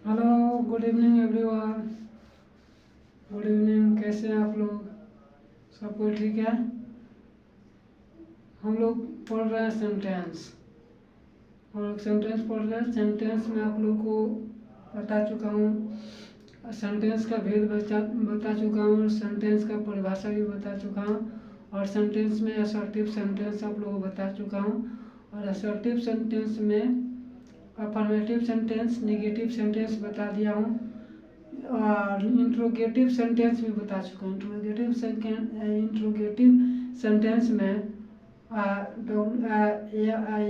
Hello, good evening everyone. Good evening, कैसे हैं आप लोग? सब कोई ठीक है? हम लोग पढ़ रहे हैं सेंटेंस। हम लोग सेंटेंस पढ़ रहे हैं। सेंटेंस में आप लोग को बता चुका हूँ, सेंटेंस का भेद बता चुका हूँ, सेंटेंस का परिभाषा भी बता चुका हूँ, और सेंटेंस में असर्टिव सेंटेंस आप लोगों को बता चुका हूँ। और असर्टिव सेंटेंस में अफर्मेटिव सेंटेंस, नेगेटिव सेंटेंस बता दिया हूँ, और इंट्रोगेटिव सेंटेंस भी बता चुका हूँ। इंट्रोगेटिव सेंटेंस में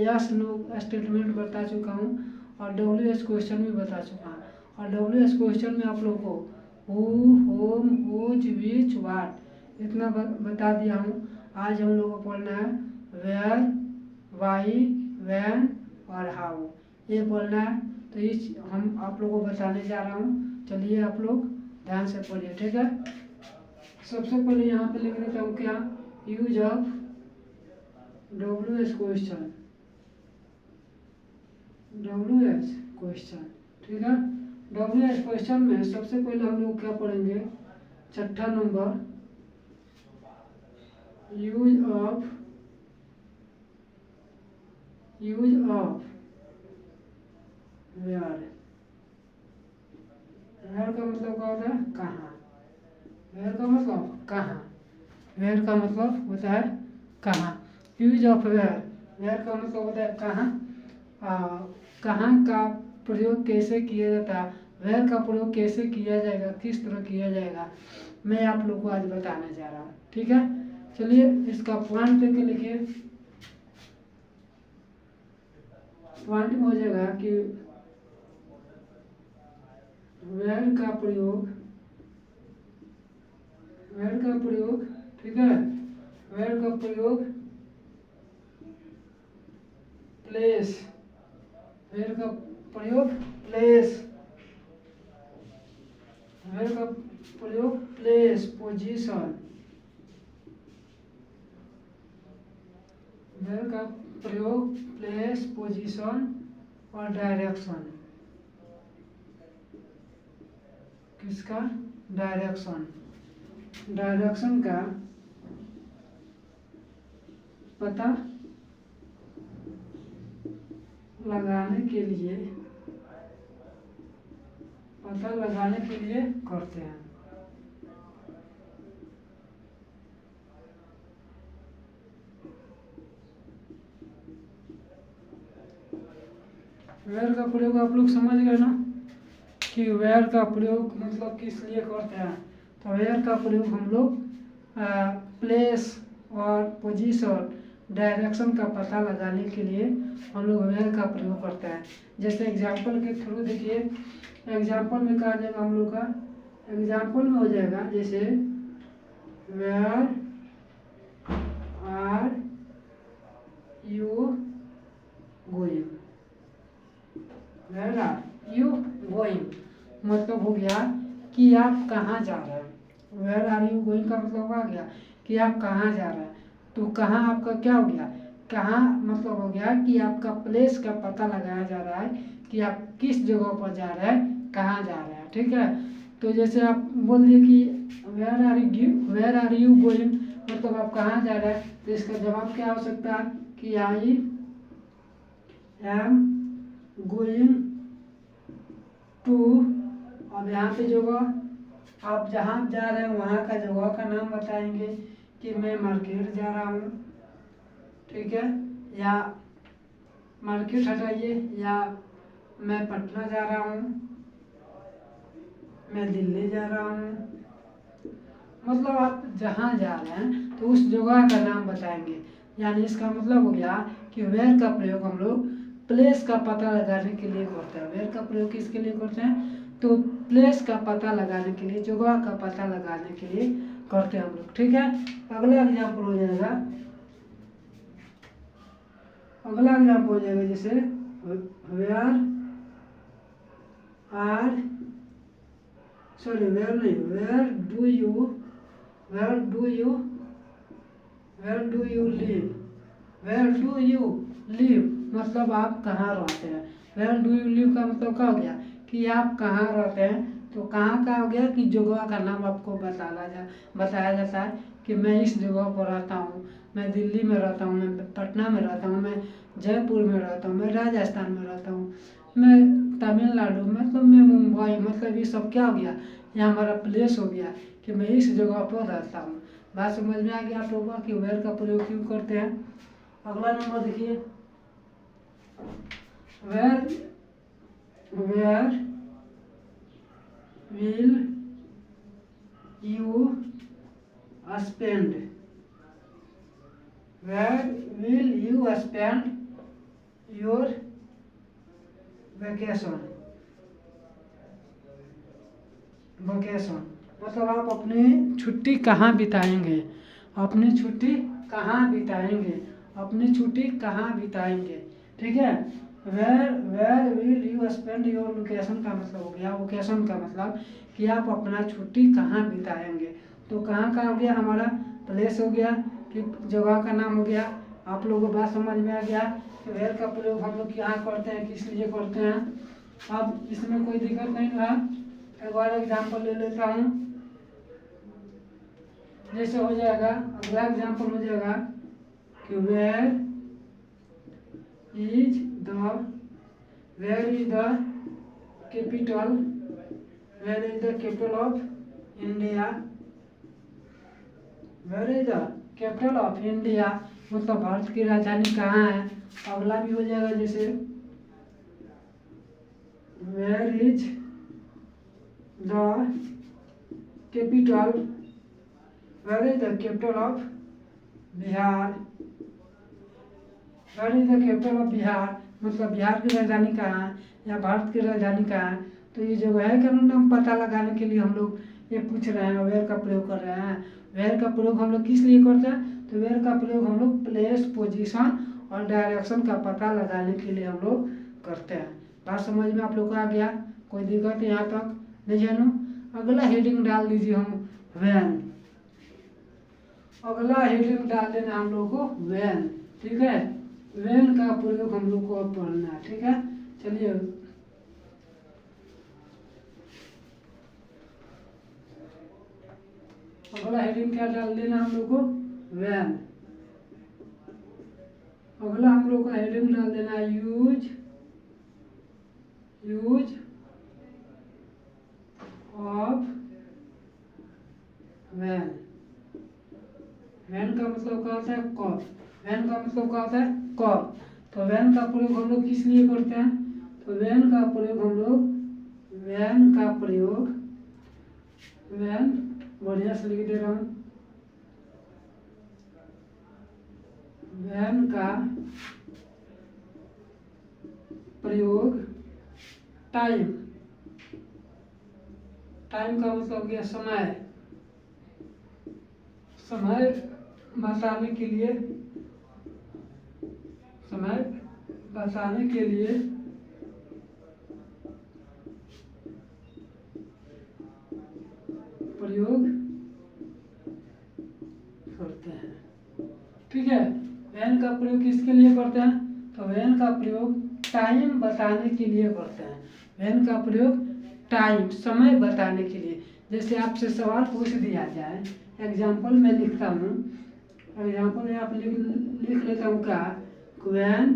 यस नो स्टेटमेंट बता चुका हूँ, और WH क्वेश्चन भी बता चुका हूँ। और WH क्वेश्चन में आप लोगों को who, whom, whose, which, what इतना बता दिया हूँ। आज हम लोग को पढ़ना है वेयर, वाई, व्हेन और हाउ, ये बोलना है। तो इस हम आप लोगों को बताने जा रहा हूँ। चलिए आप लोग ध्यान से पढ़िए, ठीक है। सबसे पहले यहाँ पे लिख देता हूँ क्या, use of WH question, WH question, ठीक है। WH क्वेश्चन में सबसे पहले हम लोग क्या पढ़ेंगे, छठा number, use of where. Where का मतलब क्या होता है, कहाँ। वेयर का मतलब कहाँ। वेयर का मतलब होता है कहाँ। यूज ऑफ वेयर, वेयर का मतलब होता है कहाँ। कहाँ का प्रयोग कैसे किया जाता है, वेयर का प्रयोग कैसे किया जाएगा, किस तरह किया जाएगा, मैं आप लोग को आज बताने जा रहा हूँ, ठीक है। चलिए इसका पॉइंट लेके लिखिए। पॉइंट में हो जाएगा कि वेयर का प्रयोग, वेयर का प्रयोग, ठीक है, वेयर का प्रयोग प्लेस, वेयर का प्रयोग प्लेस, वेयर का प्रयोग प्लेस, पोजीशन, वेयर का प्रयोग प्लेस, पोजीशन और डायरेक्शन। किसका, डायरेक्शन। डायरेक्शन का पता लगाने के लिए, पता लगाने के लिए करते हैं। वेयर का प्रयोग आप लोग समझ गए ना, कि वेयर का प्रयोग मतलब किस लिए करते हैं। तो वेयर का प्रयोग हम लोग प्लेस और पोजीशन, डायरेक्शन का पता लगाने के लिए हम लोग वेयर का प्रयोग करते हैं। जैसे एग्जाम्पल के थ्रू देखिए, एग्जाम्पल में कहा जाएगा हम लोग का, एग्जाम्पल में हो जाएगा जैसे where are you going, where are you going मतलब हो गया कि आप कहाँ जा रहे हैं। वेयर आर यू गोइंग का मतलब आ गया कि आप कहाँ जा रहे हैं। तो कहाँ आपका क्या हो गया, कहाँ मतलब हो गया कि आपका प्लेस का पता लगाया जा रहा है कि आप किस जगह पर जा रहे हैं, कहाँ जा रहे हैं, ठीक है। तो जैसे आप बोल दिए कि वेयर आर यू गोइंग मतलब आप कहाँ जा रहे हैं, तो इसका जवाब क्या हो सकता है कि आई एम गोइंग टू। अब यहाँ पे जगह आप जहाँ जा रहे हैं वहाँ का जगह का नाम बताएंगे कि मैं मार्केट जा रहा हूँ, ठीक है, या मार्केट हटाइए, या मैं पटना जा रहा हूँ, मैं दिल्ली जा रहा हूँ। मतलब आप जहाँ जा रहे हैं तो उस जगह का नाम बताएंगे। यानी इसका मतलब हो गया कि वेयर का प्रयोग हम लोग प्लेस का पता लगाने के लिए करते हैं। वेयर का प्रयोग किसके लिए करते हैं, तो प्लेस का पता लगाने के लिए, जगह का पता लगाने के लिए करते हैं हम लोग, ठीक है। अगला एग्जाम्पल हो जाएगा, अगला एग्जाम्पल हो जाएगा जैसे वेयर आर, सॉरी वेयर नहीं, where do you, where do you, where do you live, where do you live मतलब आप कहाँ रहते हैं। वेयर डू यू लिव का मतलब क्या हो गया कि आप कहाँ रहते हैं, तो कहाँ का हो गया कि जगह का नाम आपको बताया जाता है कि मैं इस जगह पर रहता हूँ, मैं दिल्ली में रहता हूँ, मैं पटना में रहता हूँ, मैं जयपुर में रहता हूँ, मैं राजस्थान में रहता हूँ, मैं तमिलनाडु, मतलब मैं मुंबई, मतलब ये सब क्या हो गया, ये हमारा प्लेस हो गया कि मैं इस जगह पर रहता हूँ। बात समझ में आ गया आप लोगों का कि वेयर का प्रयोग क्यों करते हैं। अगला नंबर देखिए, where where will you spend, where will you spend your vacation. मतलब आप अपनी छुट्टी कहाँ बिताएंगे, अपनी छुट्टी कहाँ बिताएंगे, अपनी छुट्टी कहाँ बिताएंगे, ठीक है। Where where will you spend your location का मतलब हो गया, वोकेशन का मतलब कि आप अपना छुट्टी कहाँ बिताएंगे। तो कहाँ का हो गया, हमारा प्लेस हो गया कि जगह का नाम हो गया। आप लोगों को बात समझ में आ गया कि वेयर का प्रयोग हम लोग यहाँ करते हैं, किस लिए करते हैं। अब इसमें कोई दिक्कत नहीं है। एक और एग्जाम्पल ले लेता हूँ, जैसे हो जाएगा, अगला एग्जाम्पल हो जाएगा कि where is the capital, where is the capital of India, where is the capital of India, मतलब भारत की राजधानी कहाँ है। अगला भी हो जाएगा, जैसे where is the capital, where is the capital of Bihar, where is the capital of Bihar, मतलब बिहार की राजधानी कहाँ है या भारत की राजधानी कहाँ है। तो ये जो है का नाम पता लगाने के लिए हम लोग ये पूछ रहे हैं, वेयर का प्रयोग कर रहे हैं। वेयर का प्रयोग हम लोग किस लिए करते हैं, तो वेयर का प्रयोग हम लोग प्लेस, पोजीशन और डायरेक्शन का पता लगाने के लिए हम लोग करते हैं। बात समझ में आप लोग को आ गया, कोई दिक्कत यहाँ तक नहीं जानू। अगला हेडिंग डाल दीजिए हम वैन, अगला हेडिंग डाल देना हम लोग को वैन, ठीक है। वैन का प्रयोग हम लोग को अब पढ़ना है, ठीक है। चलिए अगला हेडिंग क्या डाल देना हम लोग को, वैन। अगला हम लोग का हेडिंग डाल देना यूज ऑफ वैन। वैन का मतलब क्या होता है, कब। वैन का मतलब क्या होता है, कब। तो वैन का प्रयोग हम लोग किस लिए करते हैं, तो वैन का प्रयोग हम लोग, वैन का प्रयोग, वैन बढ़िया से लिख दे रहा हूँ, वैन का प्रयोग टाइम, टाइम का मतलब क्या, समय, समय बताने के लिए, समय बताने के लिए प्रयोग करते हैं, ठीक है। वैन का प्रयोग किसके लिए करते हैं, तो वैन का प्रयोग टाइम बताने के लिए करते हैं। वैन का प्रयोग टाइम, समय बताने के लिए। जैसे आपसे सवाल पूछ दिया जाए, एग्जाम्पल में लिखता हूँ, एग्जाम्पल में आप लिख लेता हूँ क्या, when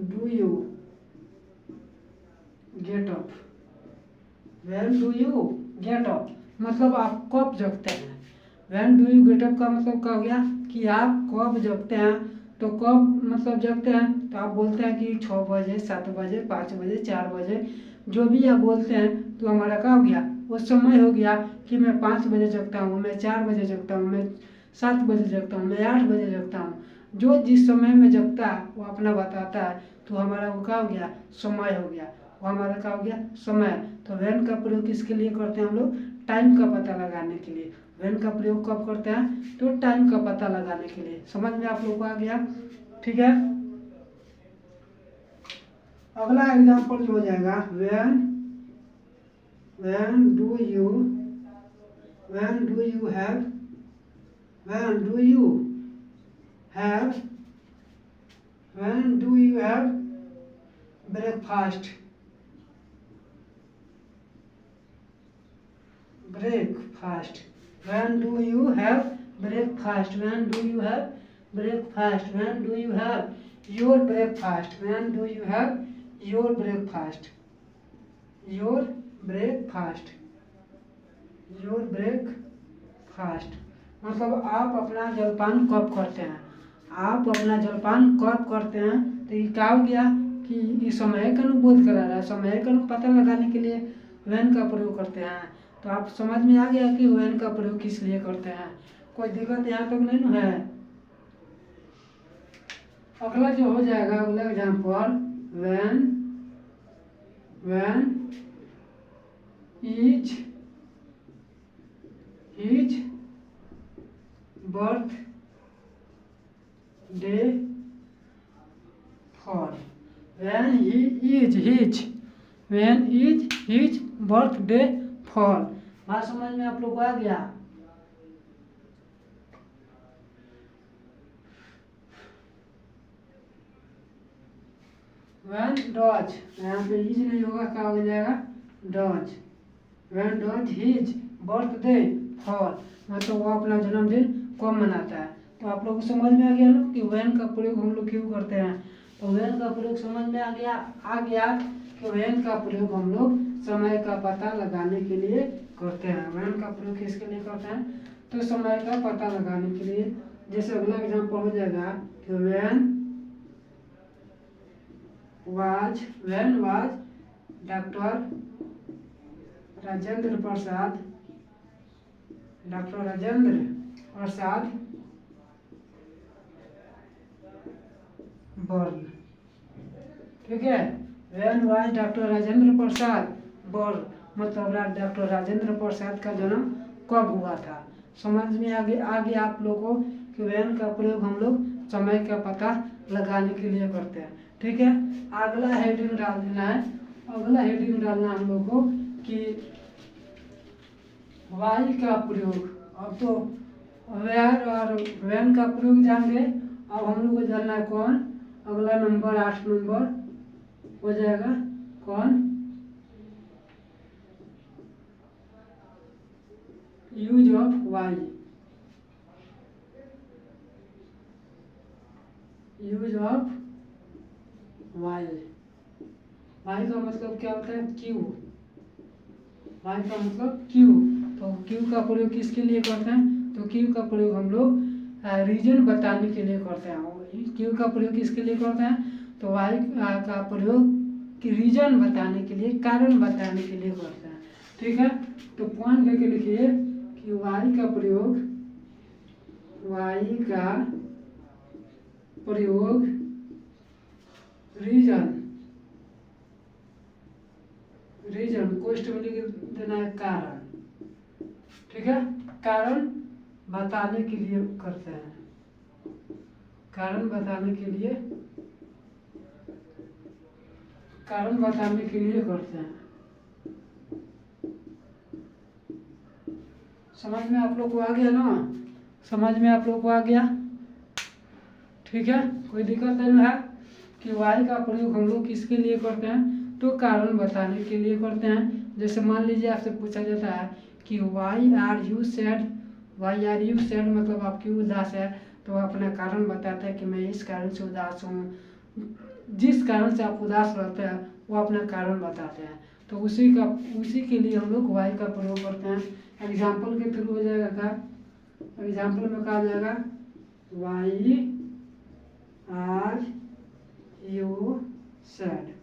do you get up, when do you get up, मतलब आप कब जगते हैं। When do you get up का मतलब क्या हो गया कि आप कब जगते हैं। तो कब मतलब जगते हैं, तो आप बोलते हैं कि 6 बजे, 7 बजे, 5 बजे, 4 बजे, जो भी आप बोलते हैं, तो हमारा क्या हो गया, वो समय हो गया कि मैं 5 बजे जगता हूँ, मैं 4 बजे जगता हूँ, मैं 7 बजे जगता हूँ, मैं 8 बजे जगता हूँ। जो जिस समय में जगता है वो अपना बताता है, तो हमारा वो क्या हो गया, समय हो गया, वो हमारा क्या हो गया, समय। तो व्हेन का प्रयोग किसके लिए करते हैं हम लोग, टाइम का पता लगाने के लिए। व्हेन का प्रयोग कब करते हैं, तो टाइम का पता लगाने के लिए। समझ में आप लोग को आ गया, ठीक है। अगला एग्जाम्पल जो हो जाएगा, when when do you have, when do you have breakfast, breakfast? When do you have breakfast? When do you have breakfast? When do you have your breakfast? When do you have your breakfast? Your breakfast. Your breakfast मतलब आप अपना जलपान कब करते हैं? आप अपना जलपान कब करते हैं? तो ये क्या हो गया कि ये समय का बोध करा रहा है। समय का पता लगाने के लिए when का प्रयोग करते हैं। तो आप समझ में आ गया कि when का प्रयोग किस लिए करते हैं। कोई दिक्कत यहाँ तक नहीं है। अगला जो हो जाएगा, अगला example, when is his birthday fall? When is his birthday fall? बात समझ में आप लोग को आ गया? When does, यहाँ पे इज नहीं होगा, क्या हो जाएगा? does. When does his birthday fall? मतलब वो अपना जन्मदिन कब मनाता है। तो आप लोग को समझ में आ गया ना कि when का प्रयोग हम लोग क्यों करते हैं। तो when का प्रयोग समझ में आ गया कि when का प्रयोग हम लोग समय का पता लगाने के लिए करते हैं। when का प्रयोग किसके लिए करते हैं? तो समय का पता लगाने के लिए। जैसे अगला एग्जाम्पल हो जाएगा कि when was doctor Rajendra Prasad born। ठीक है, when was doctor Rajendra Prasad born मतलब डॉक्टर राजेंद्र प्रसाद का जन्म कब हुआ था। समझ में आ गया आप लोगों को कि when का प्रयोग हम लोग समय का पता लगाने के लिए करते हैं। ठीक है, अगला हेडिंग डाल देना है। अगला हेडिंग डालना हम लोग को कि वाई का प्रयोग। अब तो वेयर और व्हेन का प्रयोग जानेंगे। अब हम लोग को जानना है कौन। अगला नंबर 8 नंबर हो जाएगा कौन? Use of why. Use of why. Why का मतलब क्या होता है? क्यू। वाई का मतलब क्यू। तो क्यू का प्रयोग किसके लिए करते हैं? तो क्यू का प्रयोग हम लोग रीजन बताने के लिए करते हैं। क्यू का प्रयोग किसके लिए करते हैं? तो वाई का प्रयोग रीजन बताने के लिए, कारण बताने के लिए करते हैं। ठीक है, तो पॉइंट लेके लिखिए कि वाई का प्रयोग रीजन क्वेश्चन में लिख देना है कारण। ठीक है, कारण बताने के लिए करते हैं। कारण बताने के लिए करते हैं। समझ में आप लोग को आ गया ना? समझ में आप लोग को आ गया? ठीक है, कोई दिक्कत नहीं है कि वाई का प्रयोग हम लोग किसके लिए करते हैं? तो कारण बताने के लिए करते हैं। जैसे मान लीजिए आपसे पूछा जाता है कि वाई आर यू सैड मतलब आप क्यों उदास है। तो अपना कारण बताता है कि मैं इस कारण से उदास हूँ। जिस कारण से आप उदास रहते हैं वो अपना कारण बताते हैं। तो उसी के लिए हम लोग वाई का प्रयोग करते हैं। एग्जाम्पल के थ्रू हो जाएगा क्या? एग्जाम्पल में कहा जाएगा why are you sad.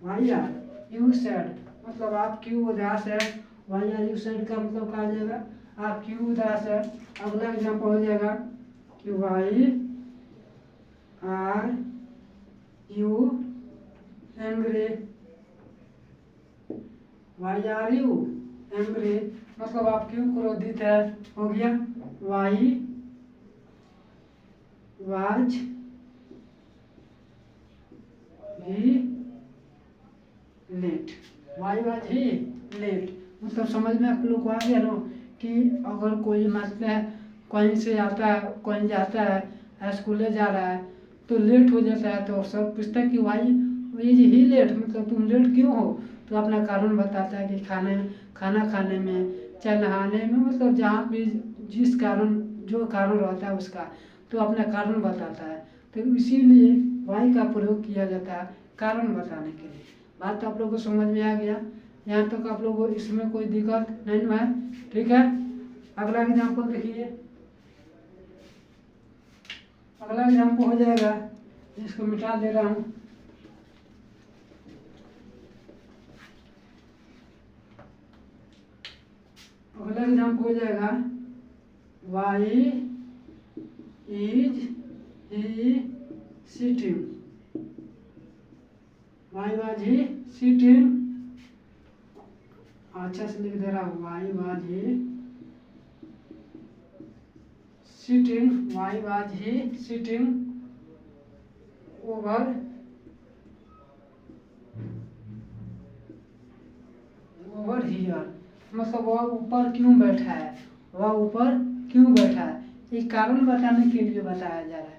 Why are you sad मतलब आप क्यों उदास है। वाई आर यू सैड का मतलब कहा जाएगा आप क्यों उदास है। अगला एग्जाम्पल हो जाएगा कि why are you angry. Why are you angry मतलब आप क्यों क्रोधित है। हो गया why was he late. Why was he late मतलब समझ में आप लोग को आ गया ना कि अगर कोई मतलब कहीं से आता है, कहीं जाता है, स्कूल जा रहा है तो लेट हो जाता है। तो सब पूछता है कि वाई इज ही लेट मतलब तुम लेट क्यों हो। तो अपना कारण बताता है कि खाना खाने में चाहे नहाने में, मतलब जहाँ भी जिस कारण जो कारण रहता है उसका, तो अपना कारण बताता है। तो इसीलिए वाई का प्रयोग किया जाता है कारण बताने के लिए। बात आप लोगों को समझ में आ गया? यहाँ तक आप लोगों को इसमें कोई दिक्कत नहीं हुआ है? ठीक है, अगला एग्जाम्पल देखिए। अगला एग्जाम्पल हो जाएगा, इसको मिटा दे रहा हूँ। अगला एग्जाम्पल हो जाएगा, why is he sitting. Why was he sitting, अच्छा से लिख दे रहा हूँ, why was he sitting, why was he sitting over here. मतलब वह ऊपर क्यों बैठा है, वह ऊपर क्यों बैठा है, ये कारण बताने के लिए बताया जा रहा है।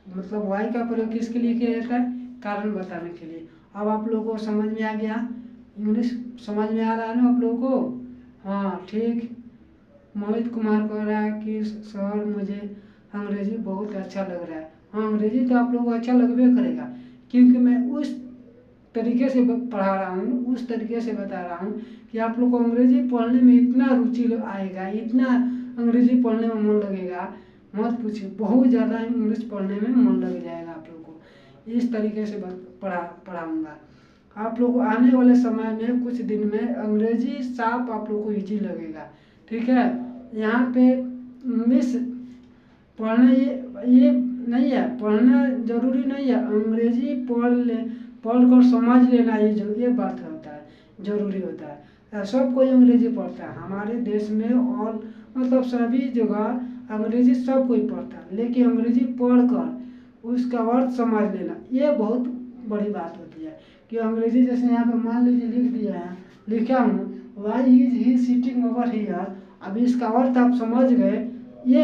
मतलब वाई का प्रयोग किसके लिए किया जाता है? कारण बताने के लिए। अब आप लोगों को समझ में आ गया? इंग्लिश समझ में आ रहा है ना आप लोगों को? हाँ ठीक। मोहित कुमार कह रहा है कि सर मुझे अंग्रेजी बहुत अच्छा लग रहा है। हाँ, अंग्रेजी तो आप लोगों को अच्छा लगबे करेगा, क्योंकि मैं उस तरीके से पढ़ा रहा हूँ, उस तरीके से बता रहा हूँ कि आप लोग को अंग्रेजी पढ़ने में इतना रुचि आएगा, इतना अंग्रेजी पढ़ने में मन लगेगा, मत पूछिए। बहुत ज़्यादा इंग्लिश पढ़ने में मन लग जाएगा आप लोग को। इस तरीके से पढ़ाऊँगा आप लोग को। आने वाले समय में कुछ दिन में अंग्रेजी साफ आप लोग को ईजी लगेगा। ठीक है, यहाँ पे इंग्लिश पढ़ना ये नहीं है, पढ़ना जरूरी नहीं है। अंग्रेजी पढ़कर समझ लेना ये बात होता है, जरूरी होता है। सब कोई अंग्रेजी पढ़ता है हमारे देश में, और मतलब सभी जगह अंग्रेजी सब कोई पढ़ता है, लेकिन अंग्रेजी पढ़कर उसका अर्थ समझ लेना ये बहुत बड़ी बात होती है। कि अंग्रेजी जैसे यहाँ पे मान लीजिए लिख दिया है, लिखा हूँ why is he sitting over here. अब इसका अर्थ आप समझ गए, ये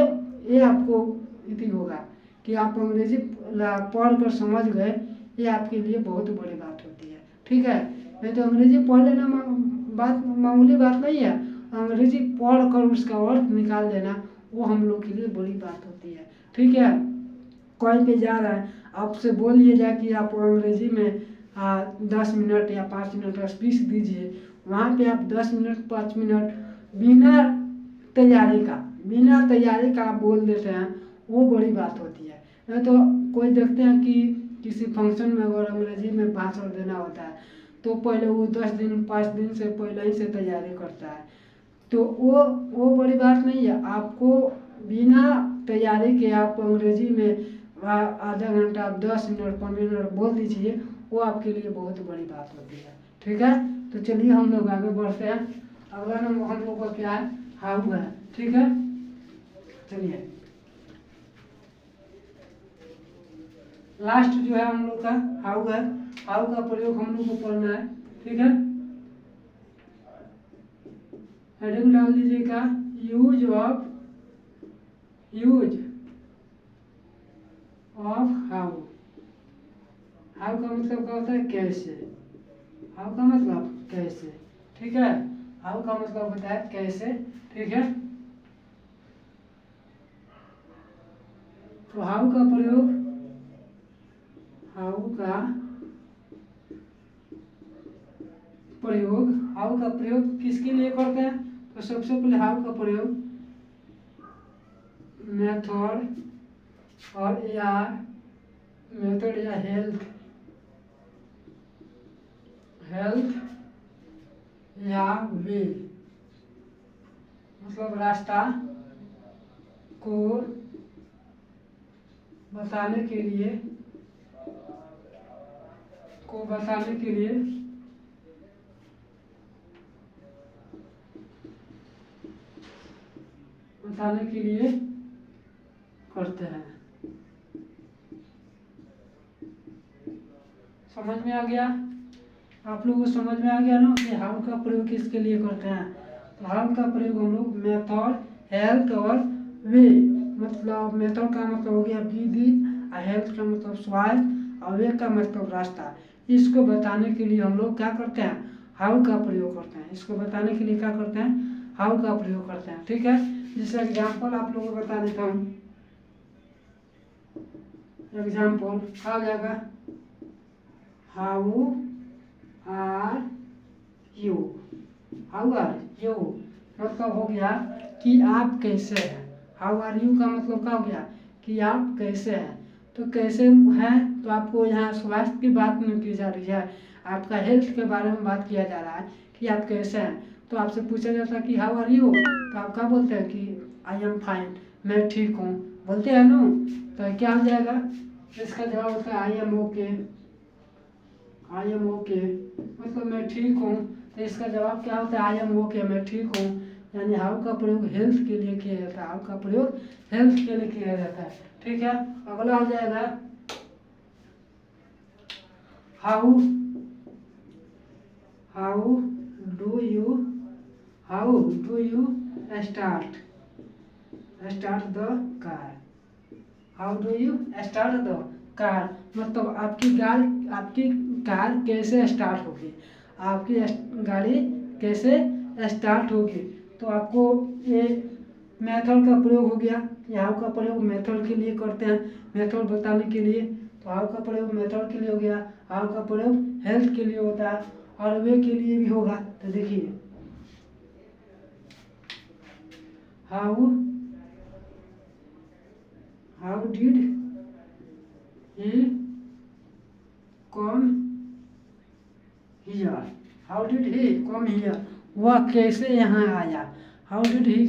आपको इति होगा कि आप अंग्रेजी पढ़ कर समझ गए, ये आपके लिए बहुत बड़ी बात होती है। ठीक है, नहीं तो अंग्रेजी पढ़ लेना मामूली बात नहीं है। अंग्रेजी पढ़ कर उसका अर्थ निकाल देना वो हम लोग के लिए बड़ी बात होती है। ठीक है, कहीं पे जा रहा है, आपसे बोल दिया जाए कि आप अंग्रेजी में 10 मिनट या 5 मिनट का स्पीच दीजिए, वहाँ पे आप 10 मिनट 5 मिनट बिना तैयारी का आप बोल देते हैं, वो बड़ी बात होती है। नहीं तो कोई देखते हैं कि किसी फंक्शन में अगर अंग्रेजी में भाषण देना होता है, तो पहले वो 10 दिन 5 दिन से पहले ही से तैयारी करता है। तो वो बड़ी बात नहीं है। आपको बिना तैयारी के आप अंग्रेजी में आधा घंटा आप 10 मिनट 15 मिनट बोल दीजिए, वो आपके लिए बहुत बड़ी बात होती है। ठीक है, तो चलिए हम लोग आगे बढ़ते हैं। अगला नंबर हम लोग का क्या है? हाउ है। ठीक है, चलिए लास्ट जो है हम लोग का हाउ है। हाउ का प्रयोग हम लोग को पढ़ना है। ठीक है, हेडिंग डाल दीजिएगा, यूज ऑफ हाउ। हाउ का मतलब क्या होता है? कैसे। हाउ का मतलब कैसे। ठीक है, हाउ का मतलब होता है कैसे। ठीक है, तो हाउ का प्रयोग किसके लिए करते हैं? तो सबसे पहले हाउ का प्रयोग मेथड या हेल्थ या वे, मतलब रास्ता को बताने के लिए करते हैं। समझ में आ गया? आप लोगों को समझ में आ गया ना कि हाउ का प्रयोग किसके लिए करते हैं? तो हाउ का प्रयोग हम लोग मेथड, हेल्थ और वे, मतलब मेथड का मतलब हो गया विधि, हेल्थ का मतलब स्वास्थ्य, और वे का मतलब रास्ता। इसको बताने के लिए हम लोग क्या करते हैं? हाउ का प्रयोग करते हैं। इसको बताने के लिए क्या करते हैं? हाउ का प्रयोग करते हैं। ठीक है, जैसे एग्जाम्पल आप लोगों को बता देता हूँ। एग्जाम्पल आ जाएगा how are you. How are you मतलब हो गया कि आप कैसे हैं। हाउ आर यू का मतलब क्या हो गया कि आप कैसे हैं। तो कैसे हैं तो आपको यहाँ स्वास्थ्य की बात नहीं की जा रही है, आपका हेल्थ के बारे में बात किया जा रहा है कि आप कैसे हैं। तो आपसे पूछा जाता है कि हाउ आर यू, तो आप क्या बोलते हैं कि आई एम फाइन, मैं ठीक हूँ, बोलते हैं ना। तो क्या हो जाएगा, इसका जवाब होता है I am okay. I am okay मतलब मैं ठीक हूँ, तो इसका जवाब क्या होता है आई एम ओके, मैं ठीक हूँ। यानी हाउ का प्रयोग हेल्थ के लिए किया जाता है, हाउ का प्रयोग हेल्थ के लिए किया जाता है। ठीक है, अगला हो जाएगा how how do you start the car. How do you start the car मतलब आपकी कार कैसे स्टार्ट होगी, आपकी गाड़ी कैसे स्टार्ट होगी। तो आपको ये मेथड का प्रयोग हो गया, हाउ का प्रयोग मेथड के लिए करते हैं, मेथड बताने के लिए। तो हाउ का प्रयोग मेथड के लिए हो गया, हाउ का प्रयोग हेल्थ के लिए होता है और वे के लिए भी होगा। तो देखिए how did he come here. How did he come here वह कैसे यहाँ आया। How did he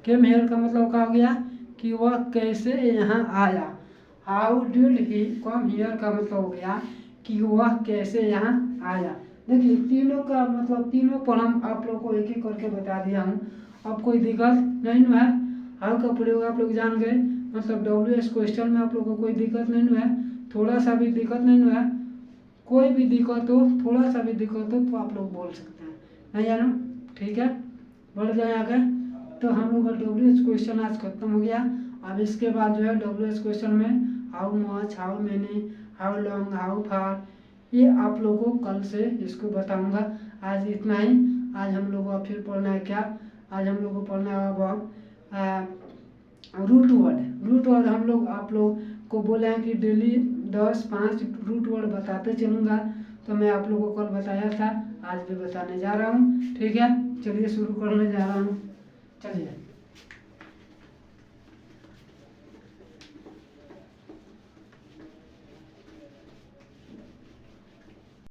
came here का मतलब क्या हो गया कि वह कैसे यहाँ आया। How did he come here का मतलब हो गया कि वह कैसे यहाँ आया। देखिए तीनों का मतलब तीनों पर हम आप लोग को एक एक करके बता दिया हूँ, अब कोई दिक्कत नहीं हुआ है। हाउ का प्रयोग आप लोग जान गए, मतलब WS क्वेश्चन में आप लोगों को कोई दिक्कत नहीं हुआ है, थोड़ा सा भी दिक्कत नहीं हुआ है। कोई भी दिक्कत हो, थोड़ा सा भी दिक्कत हो तो आप लोग बोल सकते हैं, नहीं जानो। ठीक है, बढ़ जाए आगे। तो हम लोग का WH क्वेश्चन आज खत्म हो गया। अब इसके बाद जो है WH क्वेश्चन में how much, how many, how long, how far, ये आप लोगों को कल से इसको बताऊंगा। आज इतना ही। आज हम लोगों को फिर पढ़ना है क्या, आज हम लोग को पढ़ना है अब रूट वर्ड हम लोग आप लोग को बोले हैं कि डेली 10-5 रूट वर्ड बताते चलूँगा। तो मैं आप लोगों को कल बताया था, आज भी बताने जा रहा हूँ। ठीक है, चलिए शुरू करने जा रहा हूँ, चलिए।